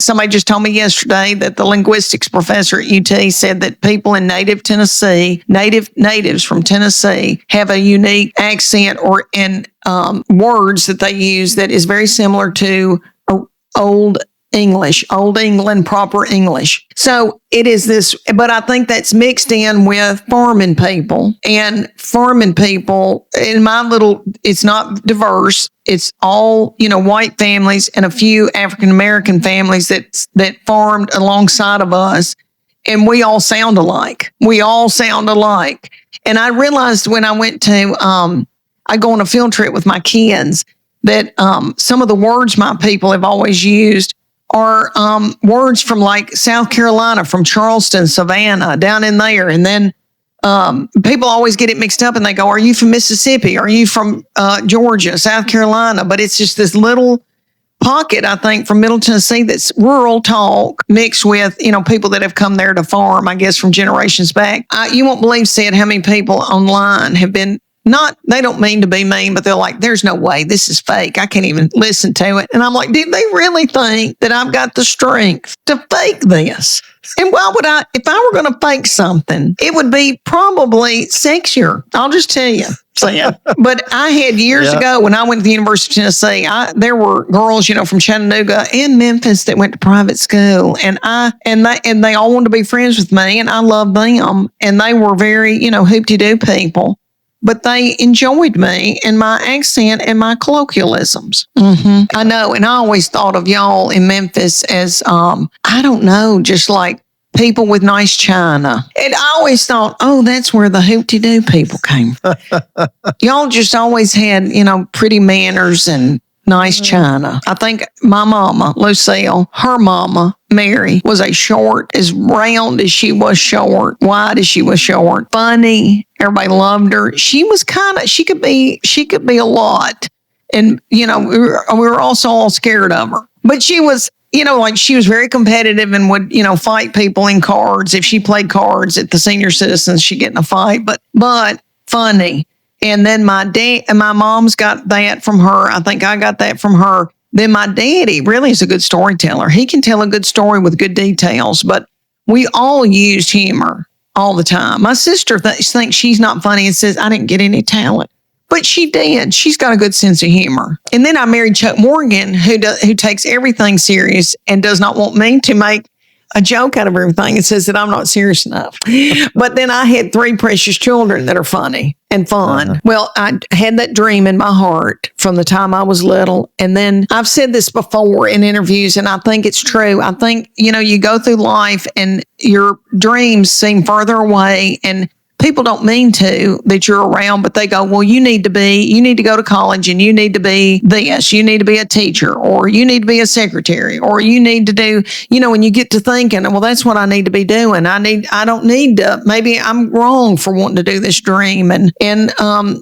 Somebody just told me yesterday that the linguistics professor at UT said that people in natives from Tennessee have a unique accent or words that they use that is very similar to Old England, proper English. So it is this, but I think that's mixed in with farming people. And farming people, it's not diverse. It's all, white families and a few African-American families that farmed alongside of us. And we all sound alike. And I realized when I went to, I go on a field trip with my kids that some of the words my people have always used are words from like South Carolina, from Charleston, Savannah, down in there. And then people always get it mixed up and they go, are you from Mississippi? Are you from Georgia, South Carolina? But it's just this little pocket, I think, from Middle Tennessee that's rural talk mixed with, people that have come there to farm, I guess, from generations back. You won't believe, Sid, how many people online have been they don't mean to be mean, but they're like, there's no way, this is fake. I can't even listen to it. And I'm like, did they really think that I've got the strength to fake this? And why would if I were going to fake something, it would be probably sexier. I'll just tell you. But I had years ago when I went to the University of Tennessee, there were girls, from Chattanooga and Memphis that went to private school, and they all wanted to be friends with me, and I loved them, and they were very, hoop-de-doo people. But they enjoyed me and my accent and my colloquialisms. Mm-hmm. I know. And I always thought of y'all in Memphis as, I don't know, just like people with nice china. And I always thought, that's where the hoop-de-doo people came from. Y'all just always had, pretty manners and nice china. I think my mama, Lucille, her mama, Mary, was as round as she was short, wide as she was short, funny. Everybody loved her. She was she could be a lot. And, we were also all scared of her. But she was, she was very competitive and would, fight people in cards. If she played cards at the senior citizens, she'd get in a fight, but funny. And then my dad and my mom's got that from her. I think I got that from her. Then my daddy really is a good storyteller. He can tell a good story with good details, but we all used humor all the time. My sister thinks she's not funny and says, I didn't get any talent, but she did. She's got a good sense of humor. And then I married Chuck Morgan, who takes everything serious and does not want me to make a joke out of everything and says that I'm not serious enough. But then I had 3 precious children that are funny and fun. Uh-huh. Well, I had that dream in my heart from the time I was little. And then I've said this before in interviews, and I think it's true. I think, you go through life and your dreams seem further away, and people don't mean that you're around, but they go, well, you need to go to college, and you need to be this, you need to be a teacher, or you need to be a secretary, or you need to do, when you get to thinking, well, that's what I need to be doing. I don't need to, maybe I'm wrong for wanting to do this dream. And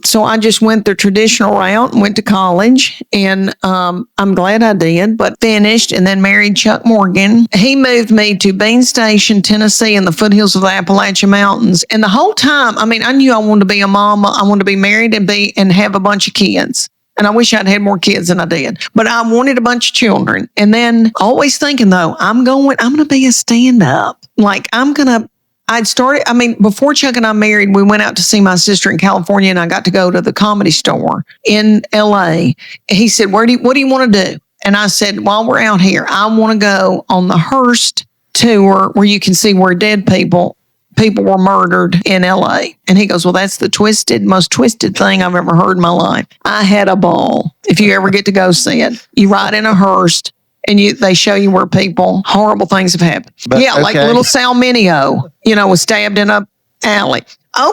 so I just went the traditional route and went to college, and I'm glad I did, but finished and then married Chuck Morgan. He moved me to Bean Station, Tennessee, in the foothills of the Appalachian Mountains. And the whole time, I knew I wanted to be a mama. I wanted to be married and have a bunch of kids. And I wish I'd had more kids than I did. But I wanted a bunch of children. And then always thinking, though, I'm going to be a stand-up. Like, before Chuck and I married, we went out to see my sister in California, and I got to go to the Comedy Store in LA. He said, what do you want to do? And I said, while we're out here, I want to go on the Hearst tour where you can see where dead people were murdered in LA. And he goes, well, that's the most twisted thing I've ever heard in my life. I had a ball. If you ever get to go see it, you ride in a hearse and they show you where horrible things have happened. Like little Sal Mineo, was stabbed in a alley.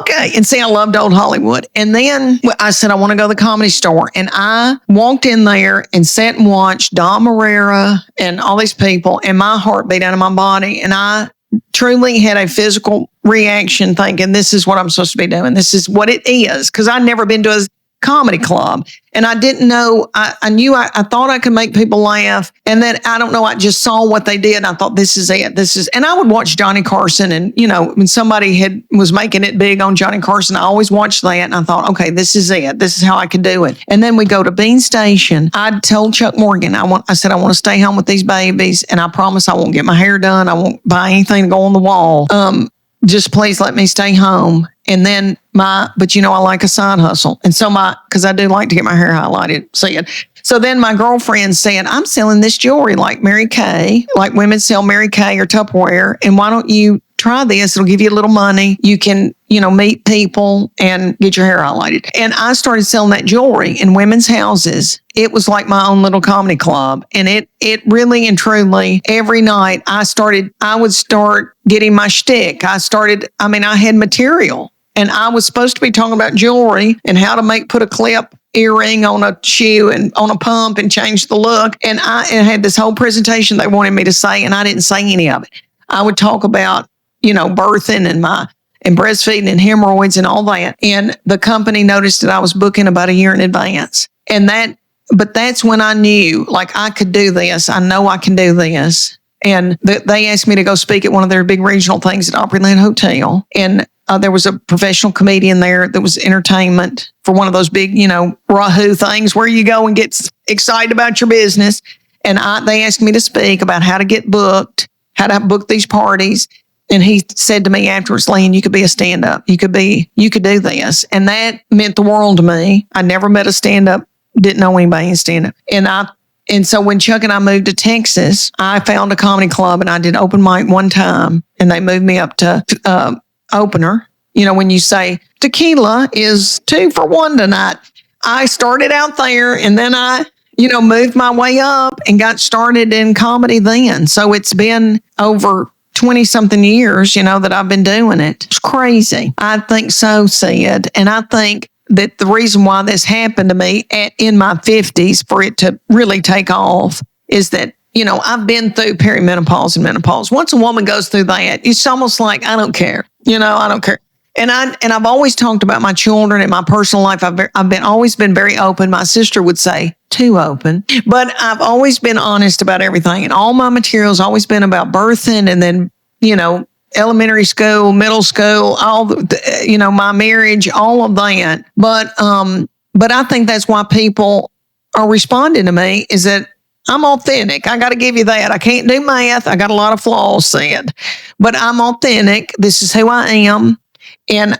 Okay. And see, I loved old Hollywood. And then I said, I want to go to the Comedy Store. And I walked in there and sat and watched Don Herrera and all these people, and my heart beat out of my body. And I truly had a physical reaction thinking, this is what I'm supposed to be doing. This is what it is. Because I'd never been to a comedy club. And I didn't know, I knew, I thought I could make people laugh. And then I don't know, I just saw what they did. And I thought, this is it. And I would watch Johnny Carson. And, when somebody was making it big on Johnny Carson, I always watched that. And I thought, okay, this is it. This is how I could do it. And then we go to Bean Station. I told Chuck Morgan, I said, I want to stay home with these babies. And I promise I won't get my hair done. I won't buy anything to go on the wall. Just please let me stay home. And then I like a side hustle. And so because I do like to get my hair highlighted, So then my girlfriend said, I'm selling this jewelry like Mary Kay, like women sell Mary Kay or Tupperware. And why don't you try this? It'll give you a little money. You can, meet people and get your hair highlighted. And I started selling that jewelry in women's houses. It was like my own little comedy club. And it really and truly, every night I would start getting my shtick. I had material. And I was supposed to be talking about jewelry and how to put a clip earring on a shoe and on a pump and change the look. And I had this whole presentation they wanted me to say, and I didn't say any of it. I would talk about, birthing and breastfeeding and hemorrhoids and all that. And the company noticed that I was booking about a year in advance. But that's when I knew, I could do this. I know I can do this. And they asked me to go speak at one of their big regional things at Opryland Hotel. And there was a professional comedian there that was entertainment for one of those big, Rahoo things where you go and get excited about your business. And they asked me to speak about how to get booked, how to book these parties. And he said to me afterwards, Leanne, you could be a stand-up. You could do this. And that meant the world to me. I never met a stand-up, didn't know anybody in stand-up. And so when Chuck and I moved to Texas, I found a comedy club and I did open mic one time. And they moved me up to opener. When you say tequila is 2 for $1 tonight. I started out there and then I, moved my way up and got started in comedy then. So it's been over 20 something years, that I've been doing it. It's crazy. I think so, Sid. And I think that the reason why this happened to me in my 50s for it to really take off is that, I've been through perimenopause and menopause. Once a woman goes through that, it's almost like, I don't care. I don't care. And I've always talked about my children and my personal life. I've always been very open. My sister would say too open, but I've always been honest about everything. And all my materials always been about birthing and then, elementary school, middle school, all the, my marriage, all of that. But I think that's why people are responding to me is that I'm authentic. I got to give you that. I can't do math. I got a lot of flaws, Sid, but I'm authentic. This is who I am. And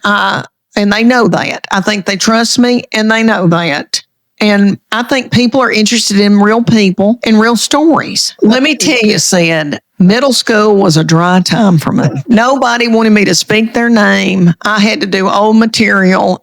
they know that. I think they trust me and they know that. And I think people are interested in real people and real stories. Let me tell you, Sid, middle school was a dry time for me. Nobody wanted me to speak their name. I had to do old material.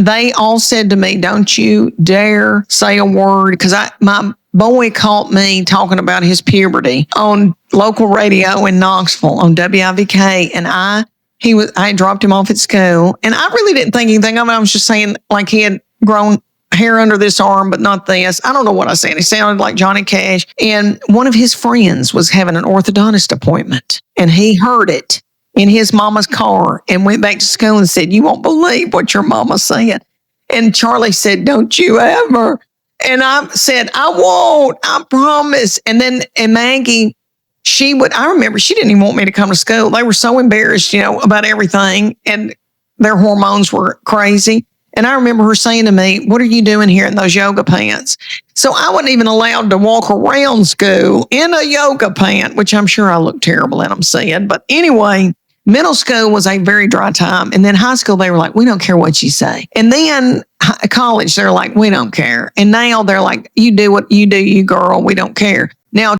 They all said to me, don't you dare say a word. Because my boy caught me talking about his puberty on local radio in Knoxville on WIVK. And I had dropped him off at school. And I really didn't think anything of it. I was just saying like he had grown hair under this arm, but not this. I don't know what I said. He sounded like Johnny Cash. And one of his friends was having an orthodontist appointment. And he heard it in his mama's car and went back to school and said, you won't believe what your mama said. And Charlie said, don't you ever. And I said, I won't. I promise. And Maggie, I remember she didn't even want me to come to school. They were so embarrassed, about everything. And their hormones were crazy. And I remember her saying to me, what are you doing here in those yoga pants? So I wasn't even allowed to walk around school in a yoga pant, which I'm sure I looked terrible in them, Sid. But anyway, middle school was a very dry time. And then high school, they were like, we don't care what you say. And then college, they're like, we don't care. And now they're like, you do what you do, you girl, we don't care. Now,